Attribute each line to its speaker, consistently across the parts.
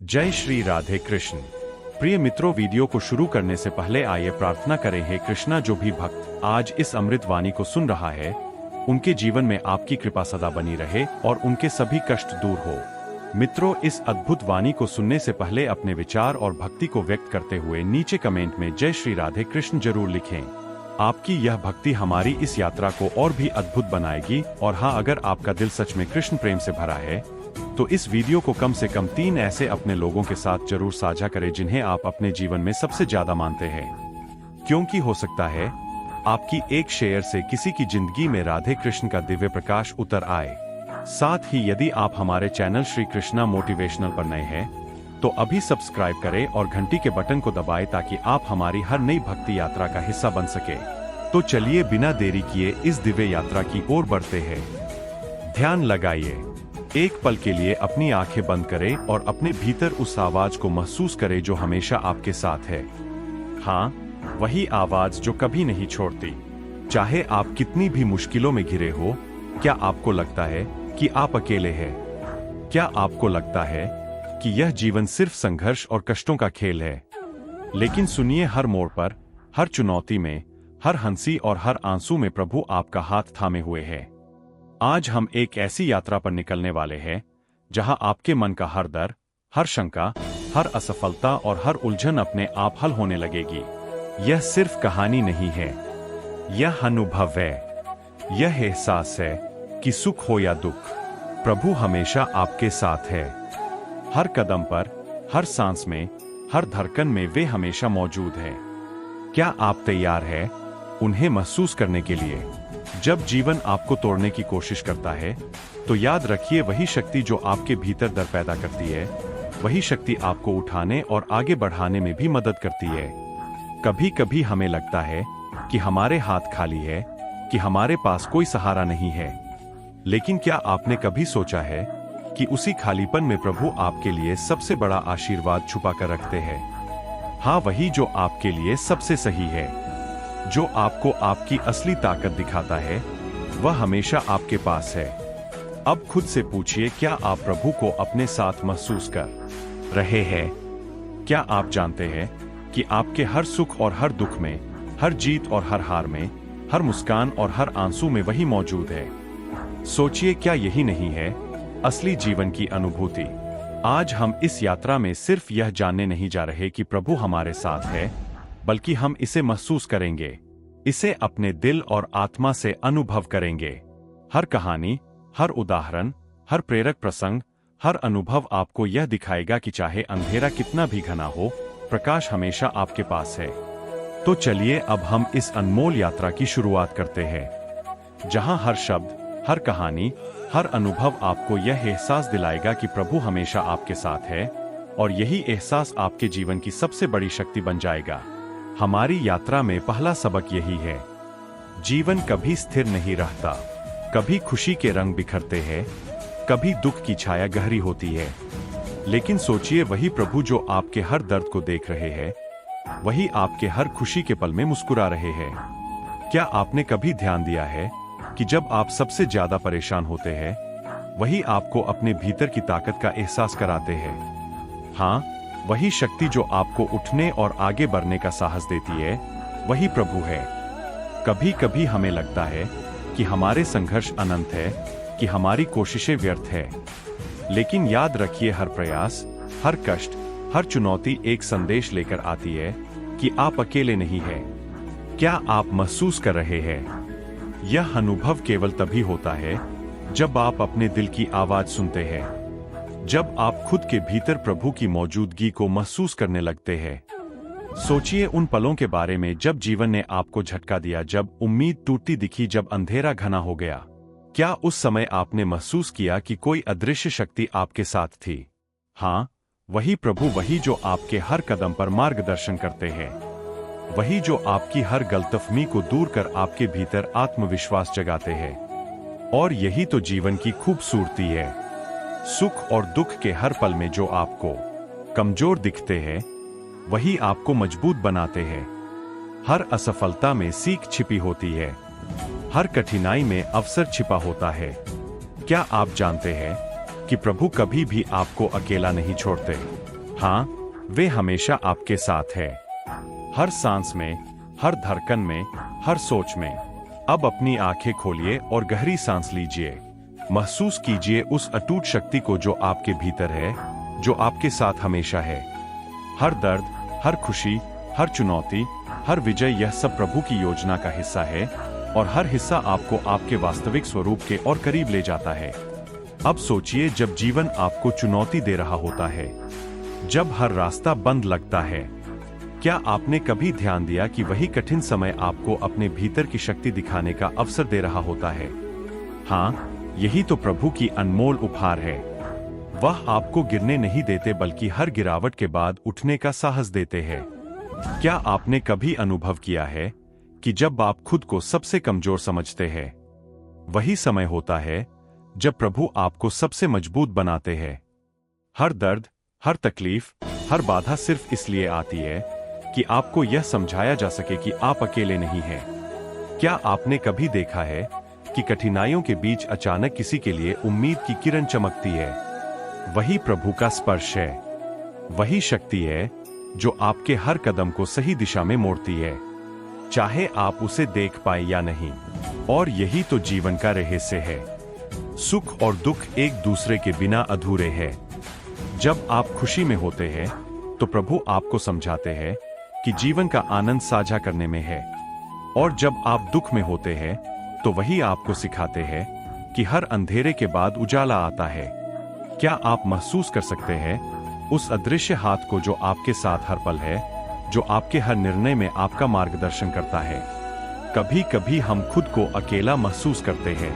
Speaker 1: जय श्री राधे कृष्ण। प्रिय मित्रों, वीडियो को शुरू करने से पहले आइए प्रार्थना करें। हे कृष्णा, जो भी भक्त आज इस अमृत वाणी को सुन रहा है, उनके जीवन में आपकी कृपा सदा बनी रहे और उनके सभी कष्ट दूर हो। मित्रों, इस अद्भुत वाणी को सुनने से पहले अपने विचार और भक्ति को व्यक्त करते हुए नीचे कमेंट में जय श्री राधे कृष्ण जरूर लिखें। आपकी यह भक्ति हमारी इस यात्रा को और भी अद्भुत बनाएगी। और हाँ, अगर आपका दिल सच में कृष्ण प्रेम से भरा है तो इस वीडियो को कम से कम 3 ऐसे अपने लोगों के साथ जरूर साझा करें जिन्हें आप अपने जीवन में सबसे ज्यादा मानते हैं, क्योंकि हो सकता है आपकी एक शेयर से किसी की जिंदगी में राधे कृष्ण का दिव्य प्रकाश उतर आए। साथ ही यदि आप हमारे चैनल श्री कृष्णा मोटिवेशनल पर नए हैं तो अभी सब्सक्राइब करें और घंटी के बटन को दबाएं ताकि आप हमारी हर नई भक्ति यात्रा का हिस्सा बन सके। तो चलिए बिना देरी किए इस दिव्य यात्रा की ओर बढ़ते हैं। ध्यान लगाइए, एक पल के लिए अपनी आंखें बंद करें और अपने भीतर उस आवाज को महसूस करें जो हमेशा आपके साथ है। हाँ, वही आवाज जो कभी नहीं छोड़ती, चाहे आप कितनी भी मुश्किलों में घिरे हो। क्या आपको लगता है कि आप अकेले हैं? क्या आपको लगता है कि यह जीवन सिर्फ संघर्ष और कष्टों का खेल है? लेकिन सुनिए, हर मोड़ पर, हर चुनौती में, हर हंसी और हर आंसू में प्रभु आपका हाथ थामे हुए है। आज हम एक ऐसी यात्रा पर निकलने वाले हैं जहां आपके मन का हर डर, हर शंका, हर असफलता और हर उलझन अपने आप हल होने लगेगी। यह सिर्फ कहानी नहीं है, यह अनुभव है, यह एहसास है कि सुख हो या दुख, प्रभु हमेशा आपके साथ है। हर कदम पर, हर सांस में, हर धड़कन में वे हमेशा मौजूद है। क्या आप तैयार हैं उन्हें महसूस करने के लिए? जब जीवन आपको तोड़ने की कोशिश करता है तो याद रखिए, वही शक्ति जो आपके भीतर डर पैदा करती है, वही शक्ति आपको उठाने और आगे बढ़ाने में भी मदद करती है। कभी कभी हमें लगता है कि हमारे हाथ खाली है, कि हमारे पास कोई सहारा नहीं है। लेकिन क्या आपने कभी सोचा है कि उसी खालीपन में प्रभु आपके लिए सबसे बड़ा आशीर्वाद छुपा कर रखते हैं? हाँ, वही जो आपके लिए सबसे सही है, जो आपको आपकी असली ताकत दिखाता है, वह हमेशा आपके पास है। अब खुद से पूछिए, क्या आप प्रभु को अपने साथ महसूस कर रहे हैं? क्या आप जानते हैं कि आपके हर सुख और हर दुख में, हर जीत और हर हार में, हर मुस्कान और हर आंसू में वही मौजूद है? सोचिए, क्या यही नहीं है असली जीवन की अनुभूति? आज हम इस यात्रा में सिर्फ यह जानने नहीं जा रहे कि प्रभु हमारे साथ है, बल्कि हम इसे महसूस करेंगे, इसे अपने दिल और आत्मा से अनुभव करेंगे। हर कहानी, हर उदाहरण, हर प्रेरक प्रसंग, हर अनुभव आपको यह दिखाएगा कि चाहे अंधेरा कितना भी घना हो, प्रकाश हमेशा आपके पास है। तो चलिए अब हम इस अनमोल यात्रा की शुरुआत करते हैं, जहां हर शब्द, हर कहानी, हर अनुभव आपको यह एहसास दिलाएगा कि प्रभु हमेशा आपके साथ है, और यही एहसास आपके जीवन की सबसे बड़ी शक्ति बन जाएगा। हमारी यात्रा में पहला सबक यही है, जीवन कभी स्थिर नहीं रहता। कभी खुशी के रंग बिखरते हैं, कभी दुख की छाया गहरी होती है। लेकिन सोचिए, वही प्रभु जो आपके हर दर्द को देख रहे हैं, वही आपके हर खुशी के पल में मुस्कुरा रहे हैं। क्या आपने कभी ध्यान दिया है कि जब आप सबसे ज्यादा परेशान होते हैं, वही आपको अपने भीतर की ताकत का एहसास कराते हैं? हाँ, वही शक्ति जो आपको उठने और आगे बढ़ने का साहस देती है, वही प्रभु है। कभी कभी हमें लगता है कि हमारे संघर्ष अनंत है, कि हमारी कोशिशें व्यर्थ है। लेकिन याद रखिए, हर प्रयास, हर कष्ट, हर चुनौती एक संदेश लेकर आती है कि आप अकेले नहीं हैं। क्या आप महसूस कर रहे हैं? यह अनुभव केवल तभी होता है जब आप अपने दिल की आवाज सुनते हैं, जब आप खुद के भीतर प्रभु की मौजूदगी को महसूस करने लगते हैं। सोचिए उन पलों के बारे में जब जीवन ने आपको झटका दिया, जब उम्मीद टूटती दिखी, जब अंधेरा घना हो गया। क्या उस समय आपने महसूस किया कि कोई अदृश्य शक्ति आपके साथ थी? हाँ, वही प्रभु, वही जो आपके हर कदम पर मार्गदर्शन करते हैं, वही जो आपकी हर गलतफहमी को दूर कर आपके भीतर आत्मविश्वास जगाते हैं। और यही तो जीवन की खूबसूरती है। सुख और दुख के हर पल में जो आपको कमजोर दिखते हैं, वही आपको मजबूत बनाते हैं। हर असफलता में सीख छिपी होती है, हर कठिनाई में अवसर छिपा होता है। क्या आप जानते हैं कि प्रभु कभी भी आपको अकेला नहीं छोड़ते। हाँ, वे हमेशा आपके साथ है, हर सांस में, हर धड़कन में, हर सोच में। अब अपनी आंखें खोलिए और गहरी सांस लीजिए। महसूस कीजिए उस अटूट शक्ति को जो आपके भीतर है, जो आपके साथ हमेशा है। हर दर्द, हर खुशी, हर चुनौती, हर विजय, यह सब प्रभु की योजना का हिस्सा है और हर हिस्सा आपको आपके वास्तविक स्वरूप के और करीब ले जाता है। अब सोचिए, जब जीवन आपको चुनौती दे रहा होता है, जब हर रास्ता बंद लगता है, क्या आपने कभी ध्यान दिया कि वही कठिन समय आपको अपने भीतर की शक्ति दिखाने का अवसर दे रहा होता है? हाँ, यही तो प्रभु की अनमोल उपहार है। वह आपको गिरने नहीं देते, बल्कि हर गिरावट के बाद उठने का साहस देते हैं। क्या आपने कभी अनुभव किया है कि जब आप खुद को सबसे कमजोर समझते हैं, वही समय होता है जब प्रभु आपको सबसे मजबूत बनाते हैं? हर दर्द, हर तकलीफ, हर बाधा सिर्फ इसलिए आती है कि आपको यह समझाया जा सके कि आप अकेले नहीं हैं। क्या आपने कभी देखा है कि कठिनाइयों के बीच अचानक किसी के लिए उम्मीद की किरण चमकती है? वही प्रभु का स्पर्श है, वही शक्ति है जो आपके हर कदम को सही दिशा में मोड़ती है, चाहे आप उसे देख पाए या नहीं। और यही तो जीवन का रहस्य है। सुख और दुख एक दूसरे के बिना अधूरे हैं। जब आप खुशी में होते हैं तो प्रभु आपको समझाते हैं कि जीवन का आनंद साझा करने में है, और जब आप दुख में होते हैं तो वही आपको सिखाते हैं कि हर अंधेरे के बाद उजाला आता है। क्या आप महसूस कर सकते हैं उस अदृश्य हाथ को जो आपके साथ हर पल है, जो आपके हर निर्णय में आपका मार्गदर्शन करता है? कभी कभी हम खुद को अकेला महसूस करते हैं।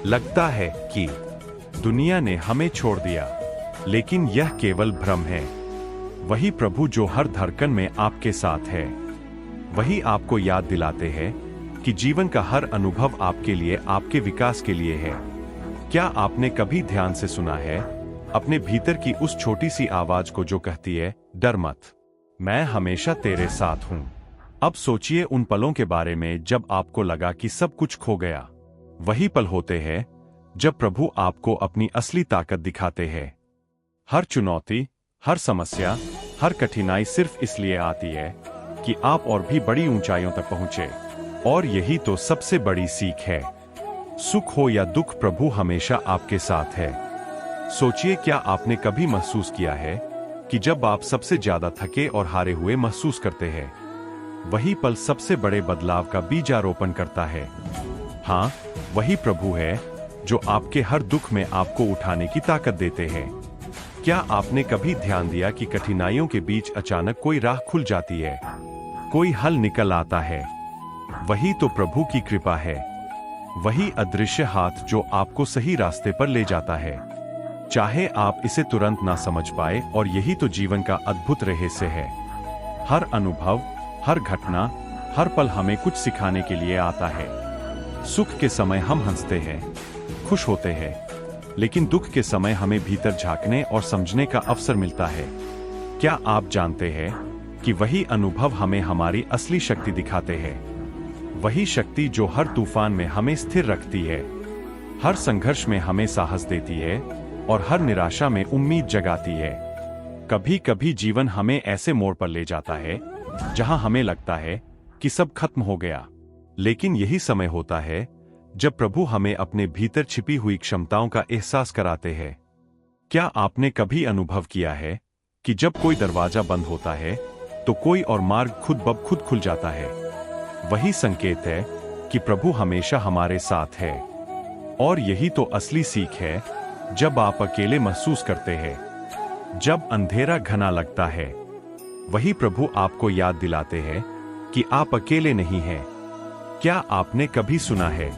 Speaker 1: लगता है कि दुनिया ने हमें छोड़ दिया, लेकिन यह केवल भ्रम है। वही प्रभु जो हर धड़कन में आपके साथ है, वही आपको याद दिलाते हैं कि जीवन का हर अनुभव आपके लिए, आपके विकास के लिए है। क्या आपने कभी ध्यान से सुना है अपने भीतर की उस छोटी सी आवाज को जो कहती है, डर मत, मैं हमेशा तेरे साथ हूं? अब सोचिए उन पलों के बारे में जब आपको लगा कि सब कुछ खो गया। वही पल होते हैं जब प्रभु आपको अपनी असली ताकत दिखाते हैं। हर चुनौती, हर समस्या, हर कठिनाई सिर्फ इसलिए आती है कि आप और भी बड़ी ऊंचाइयों तक पहुंचे। और यही तो सबसे बड़ी सीख है। सुख हो या दुख, प्रभु हमेशा आपके साथ है। सोचिए, क्या आपने कभी महसूस किया है कि जब आप सबसे ज्यादा थके और हारे हुए महसूस करते हैं, वही पल सबसे बड़े बदलाव का बीजारोपण करता है? हाँ, वही प्रभु है जो आपके हर दुख में आपको उठाने की ताकत देते हैं। क्या आपने कभी ध्यान दिया कि कठिनाइयों के बीच अचानक कोई राह खुल जाती है, कोई हल निकल आता है? वही तो प्रभु की कृपा है, वही अदृश्य हाथ जो आपको सही रास्ते पर ले जाता है, चाहे आप इसे तुरंत ना समझ पाए। और यही तो जीवन का अद्भुत रहस्य है। हर अनुभव, हर घटना, हर पल हमें कुछ सिखाने के लिए आता है। सुख के समय हम हंसते हैं, खुश होते हैं, लेकिन दुख के समय हमें भीतर झांकने और समझने का अवसर मिलता है। क्या आप जानते हैं कि वही अनुभव हमें हमारी असली शक्ति दिखाते हैं? वही शक्ति जो हर तूफान में हमें स्थिर रखती है, हर संघर्ष में हमें साहस देती है और हर निराशा में उम्मीद जगाती है। कभी कभी जीवन हमें ऐसे मोड़ पर ले जाता है जहां हमें लगता है कि सब खत्म हो गया, लेकिन यही समय होता है जब प्रभु हमें अपने भीतर छिपी हुई क्षमताओं का एहसास कराते हैं। क्या आपने कभी अनुभव किया है कि जब कोई दरवाजा बंद होता है तो कोई और मार्ग खुद ब खुद खुल जाता है? वही संकेत है कि प्रभु हमेशा हमारे साथ है। और यही तो असली सीख है। जब आप अकेले महसूस करते हैं, जब अंधेरा घना लगता है, वही प्रभु आपको याद दिलाते हैं कि आप अकेले नहीं हैं। क्या आपने कभी सुना है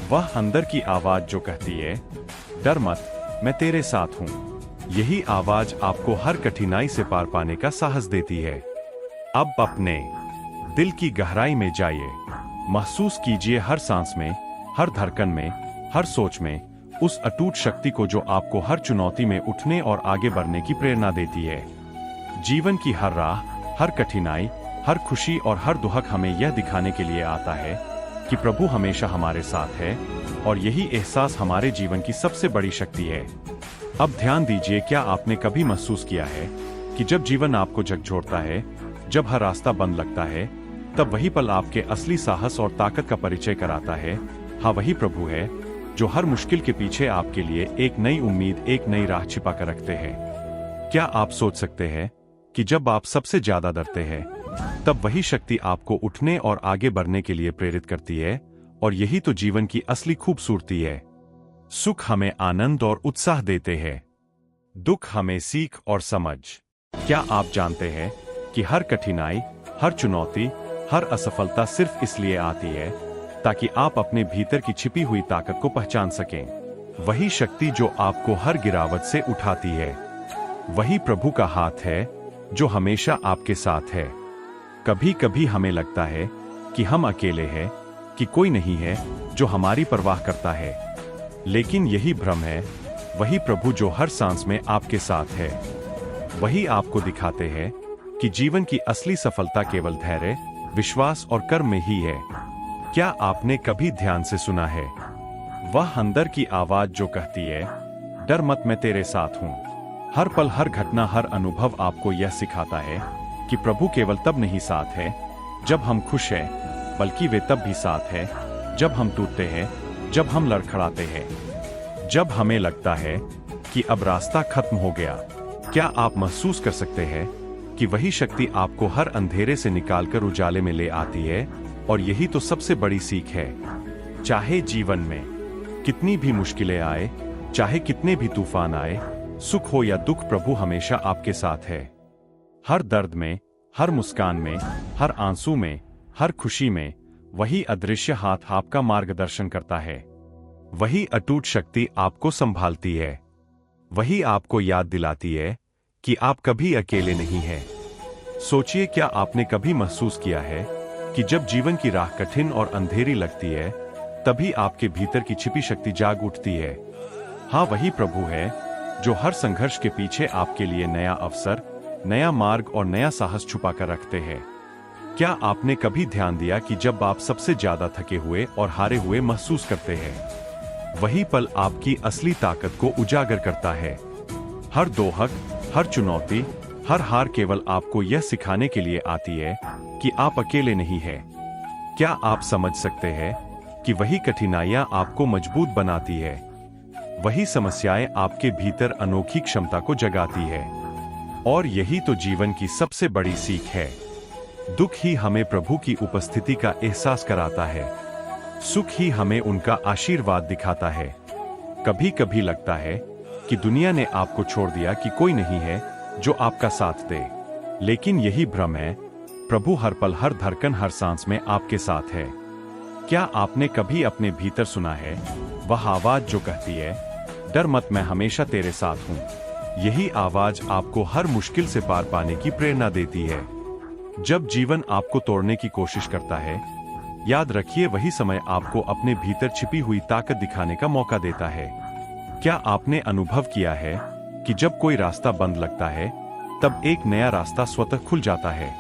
Speaker 1: वह अंदर की आवाज जो कहती है, डर मत, मैं तेरे साथ हूं? यही आवाज आपको हर कठिनाई से पार पाने का साहस देती है। अब अपने दिल की गहराई में जाइए, महसूस कीजिए हर सांस में, हर धड़कन में, हर सोच में उस अटूट शक्ति को जो आपको हर चुनौती में उठने और आगे बढ़ने की प्रेरणा देती है। जीवन की हर राह, हर कठिनाई, हर खुशी और हर दुख हमें यह दिखाने के लिए आता है कि प्रभु हमेशा हमारे साथ है, और यही एहसास हमारे जीवन की सबसे बड़ी शक्ति है। अब ध्यान दीजिए, क्या आपने कभी महसूस किया है कि जब जीवन आपको झकझोरता है, जब हर रास्ता बंद लगता है, तब वही पल आपके असली साहस और ताकत का परिचय कराता है। हाँ, वही प्रभु है जो हर मुश्किल के पीछे आपके लिए एक नई उम्मीद, एक नई राह छिपा कर रखते हैं। क्या आप सोच सकते हैं कि जब आप सबसे ज्यादा डरते हैं, तब वही शक्ति आपको उठने और आगे बढ़ने के लिए प्रेरित करती है। और यही तो जीवन की असली खूबसूरती है। सुख हमें आनंद और उत्साह देते हैं, दुख हमें सीख और समझ। क्या आप जानते हैं कि हर कठिनाई, हर चुनौती, हर असफलता सिर्फ इसलिए आती है ताकि आप अपने भीतर की छिपी हुई ताकत को पहचान सकें। वही शक्ति जो आपको हर गिरावट से उठाती है, वही प्रभु का हाथ है जो हमेशा आपके साथ है। कभी कभी हमें लगता है कि हम अकेले हैं, कि कोई नहीं है जो हमारी परवाह करता है, लेकिन यही भ्रम है। वही प्रभु जो हर सांस में आपके साथ है, वही आपको दिखाते हैं कि जीवन की असली सफलता केवल धैर्य, विश्वास और कर्म में ही है। क्या आपने कभी ध्यान से सुना है वह अंदर की आवाज जो कहती है, डर मत, मैं तेरे साथ हूं। हर पल, हर घटना, हर अनुभव आपको यह सिखाता है कि प्रभु केवल तब नहीं साथ है जब हम खुश हैं, बल्कि वे तब भी साथ है जब हम टूटते हैं, जब हम लड़खड़ाते हैं, जब हमें लगता है कि अब रास्ता खत्म हो गया। क्या आप महसूस कर सकते हैं कि वही शक्ति आपको हर अंधेरे से निकालकर उजाले में ले आती है? और यही तो सबसे बड़ी सीख है। चाहे जीवन में कितनी भी मुश्किलें आए, चाहे कितने भी तूफान आए, सुख हो या दुख, प्रभु हमेशा आपके साथ है। हर दर्द में, हर मुस्कान में, हर आंसू में, हर खुशी में वही अदृश्य हाथ आपका मार्गदर्शन करता है। वही अटूट शक्ति आपको संभालती है। वही आपको याद दिलाती है कि आप कभी अकेले नहीं हैं। सोचिए, क्या आपने कभी महसूस किया है कि जब जीवन की राह कठिन और अंधेरी लगती है, तभी आपके भीतर की छिपी शक्ति जाग उठती है? हाँ, वही प्रभु है जो हर संघर्ष के पीछे आपके लिए नया अवसर, नया मार्ग और नया साहस छुपा कर रखते हैं। क्या आपने कभी ध्यान दिया कि जब आप सबसे ज्यादा थके हुए और हारे हुए महसूस करते हैं, वही पल आपकी असली ताकत को उजागर करता है। हर दोहक, हर चुनौती, हर हार केवल आपको यह सिखाने के लिए आती है कि आप अकेले नहीं हैं। क्या आप समझ सकते हैं कि वही कठिनाइयां आपको मजबूत बनाती है? वही समस्याएं आपके भीतर अनोखी क्षमता को जगाती है। और यही तो जीवन की सबसे बड़ी सीख है। दुख ही हमें प्रभु की उपस्थिति का एहसास कराता है, सुख ही हमें उनका आशीर्वाद दिखाता है। कभी कभी लगता है कि दुनिया ने आपको छोड़ दिया, कि कोई नहीं है जो आपका साथ दे, लेकिन यही भ्रम है। प्रभु हर पल, हर धड़कन, हर सांस में आपके साथ है। क्या आपने कभी अपने भीतर सुना है वह आवाज जो कहती है, डर मत, मैं हमेशा तेरे साथ हूं? यही आवाज आपको हर मुश्किल से पार पाने की प्रेरणा देती है। जब जीवन आपको तोड़ने की कोशिश करता है, याद रखिए वही समय आपको अपने भीतर छिपी हुई ताकत दिखाने का मौका देता है। क्या आपने अनुभव किया है कि जब कोई रास्ता बंद लगता है, तब एक नया रास्ता स्वतः खुल जाता है?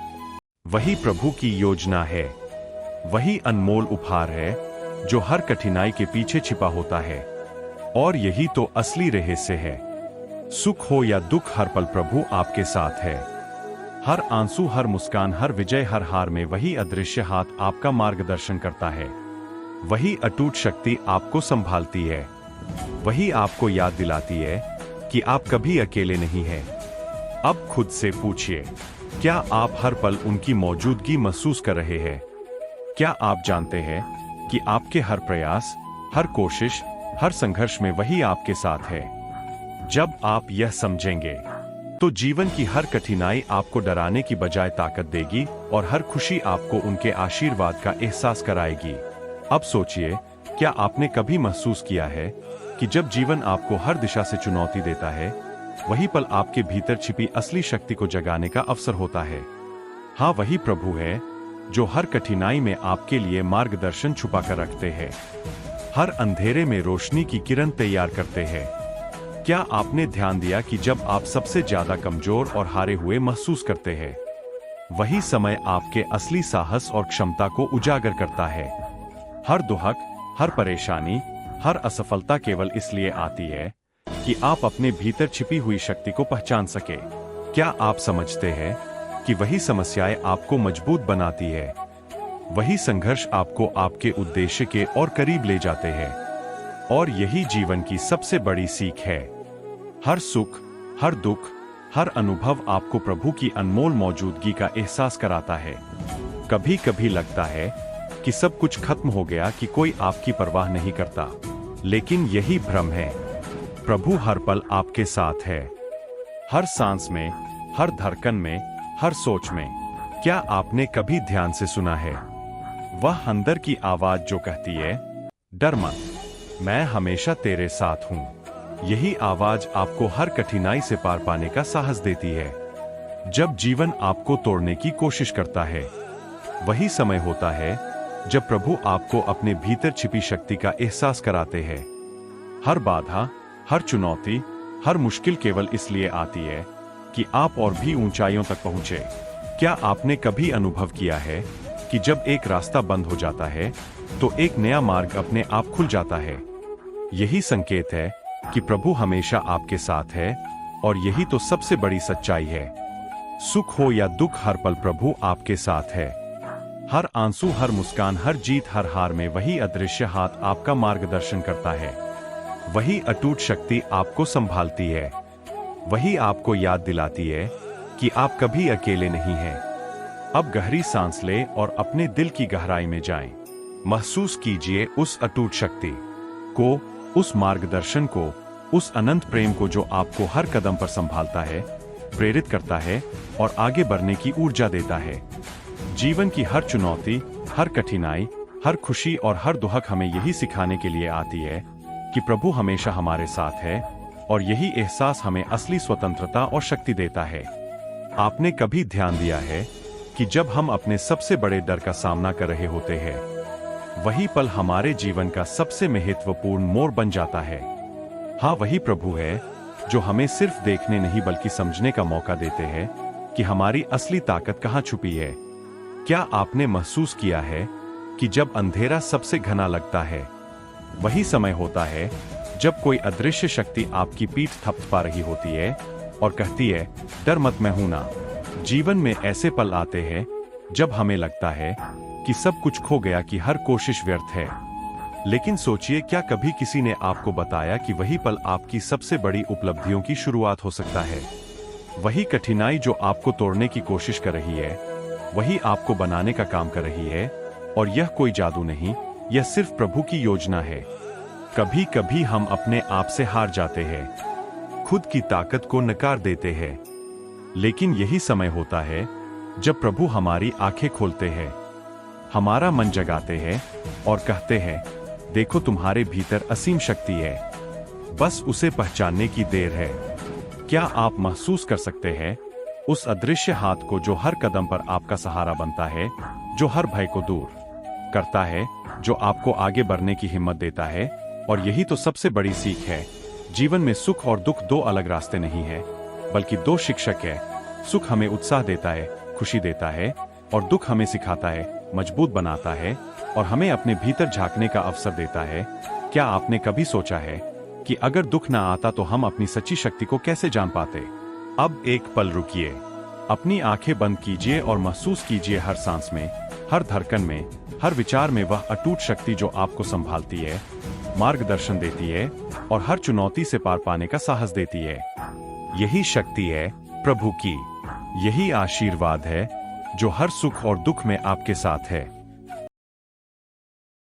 Speaker 1: वही प्रभु की योजना है, वही अनमोल उपहार है जो हर कठिनाई के पीछे छिपा होता है। और यही तो असली रहस्य है। सुख हो या दुख, हर पल प्रभु आपके साथ है। हर आंसू, हर मुस्कान, हर विजय, हर हार में वही अदृश्य हाथ आपका मार्गदर्शन करता है। वही अटूट शक्ति आपको संभालती है। वही आपको याद दिलाती है कि आप कभी अकेले नहीं हैं। अब खुद से पूछिए, क्या आप हर पल उनकी मौजूदगी महसूस कर रहे हैं? क्या आप जानते हैं कि आपके हर प्रयास, हर कोशिश, हर संघर्ष में वही आपके साथ है? जब आप यह समझेंगे, तो जीवन की हर कठिनाई आपको डराने की बजाय ताकत देगी और हर खुशी आपको उनके आशीर्वाद का एहसास कराएगी। अब सोचिए, क्या आपने कभी महसूस किया है कि जब जीवन आपको हर दिशा से चुनौती देता है, वही पल आपके भीतर छिपी असली शक्ति को जगाने का अवसर होता है? हाँ, वही प्रभु है जो हर कठिनाई में आपके लिए मार्गदर्शन छुपा कर रखते हैं, हर अंधेरे में रोशनी की किरण तैयार करते हैं। क्या आपने ध्यान दिया कि जब आप सबसे ज्यादा कमजोर और हारे हुए महसूस करते हैं, वही समय आपके असली साहस और क्षमता को उजागर करता है? हर दुहक, हर परेशानी, हर असफलता केवल इसलिए आती है कि आप अपने भीतर छिपी हुई शक्ति को पहचान सके। क्या आप समझते हैं कि वही समस्याएं आपको मजबूत बनाती है? वही संघर्ष आपको आपके उद्देश्य के और करीब ले जाते हैं। और यही जीवन की सबसे बड़ी सीख है। हर सुख, हर दुख, हर अनुभव आपको प्रभु की अनमोल मौजूदगी का एहसास कराता है। कभी कभी लगता है कि सब कुछ खत्म हो गया, कि कोई आपकी परवाह नहीं करता, लेकिन यही भ्रम है। प्रभु हर पल आपके साथ है, हर सांस में, हर धड़कन में, हर सोच में। क्या आपने कभी ध्यान से सुना है वह अंदर की आवाज जो कहती है, डर मत, मैं हमेशा तेरे साथ हूं? यही आवाज आपको हर कठिनाई से पार पाने का साहस देती है। जब जीवन आपको तोड़ने की कोशिश करता है, वही समय होता है जब प्रभु आपको अपने भीतर छिपी शक्ति का एहसास कराते हैं। हर बाधा, हर चुनौती, हर मुश्किल केवल इसलिए आती है कि आप और भी ऊंचाइयों तक पहुंचे। क्या आपने कभी अनुभव किया है कि जब एक रास्ता बंद हो जाता है तो एक नया मार्ग अपने आप खुल जाता है? यही संकेत है कि प्रभु हमेशा आपके साथ है, और यही तो सबसे बड़ी सच्चाई है। सुख हो या दुख, हर पल प्रभु आपके साथ है। हर आंसू, हर मुस्कान, हर जीत, हर हार में वही अदृश्य हाथ आपका मार्गदर्शन करता है। वही अटूट शक्ति आपको संभालती है। वही आपको याद दिलाती है कि आप कभी अकेले नहीं हैं। अब गहरी सांस लें और अपने दिल की गहराई में जाएं। महसूस कीजिए उस अटूट शक्ति को, उस मार्गदर्शन को, उस अनंत प्रेम को जो आपको हर कदम पर संभालता है, प्रेरित करता है और आगे बढ़ने की ऊर्जा देता है। जीवन की हर चुनौती, हर कठिनाई, हर खुशी और हर दुख हमें यही सिखाने के लिए आती है कि प्रभु हमेशा हमारे साथ है, और यही एहसास हमें असली स्वतंत्रता और शक्ति देता है। आपने कभी ध्यान दिया है कि जब हम अपने सबसे बड़े डर का सामना कर रहे होते हैं, वही पल हमारे जीवन का सबसे महत्वपूर्ण मोड़ बन जाता है? हाँ, वही प्रभु है जो हमें सिर्फ देखने नहीं बल्कि समझने का मौका देते हैं कि हमारी असली ताकत कहाँ छुपी है। क्या आपने महसूस किया है कि जब अंधेरा सबसे घना लगता है, वही समय होता है जब कोई अदृश्य शक्ति आपकी पीठ थपथपा रही होती है और कहती है, डर मत, मैं हूं ना। जीवन में ऐसे पल आते हैं जब हमें लगता है कि सब कुछ खो गया, कि हर कोशिश व्यर्थ है। लेकिन सोचिए, क्या कभी किसी ने आपको बताया कि वही पल आपकी सबसे बड़ी उपलब्धियों की शुरुआत हो सकता है? वही कठिनाई जो आपको तोड़ने की कोशिश कर रही है, वही आपको बनाने का काम कर रही है। और यह कोई जादू नहीं, यह सिर्फ प्रभु की योजना है। कभी कभी हम अपने आप से हार जाते हैं, खुद की ताकत को नकार देते हैं, लेकिन यही समय होता है जब प्रभु हमारी आंखें खोलते हैं, हमारा मन जगाते हैं और कहते हैं, देखो तुम्हारे भीतर असीम शक्ति है, बस उसे पहचानने की देर है। क्या आप महसूस कर सकते हैं उस अदृश्य हाथ को जो हर कदम पर आपका सहारा बनता है, जो हर भय को दूर करता है, जो आपको आगे बढ़ने की हिम्मत देता है? और यही तो सबसे बड़ी सीख है। जीवन में सुख और दुख दो अलग रास्ते नहीं है, बल्कि दो शिक्षक है। सुख हमें उत्साह देता है, खुशी देता है, और दुख हमें सिखाता है, मजबूत बनाता है और हमें अपने भीतर झांकने का अवसर देता है। क्या आपने कभी सोचा है कि अगर दुख ना आता तो हम अपनी सच्ची शक्ति को कैसे जान पाते? अब एक पल रुकिए, अपनी आंखें बंद कीजिए और महसूस कीजिए हर सांस में, हर धड़कन में, हर विचार में वह अटूट शक्ति जो आपको संभालती है, मार्गदर्शन देती है और हर चुनौती से पार पाने का साहस देती है। यही शक्ति है प्रभु की, यही आशीर्वाद है जो हर सुख और दुख में आपके साथ है।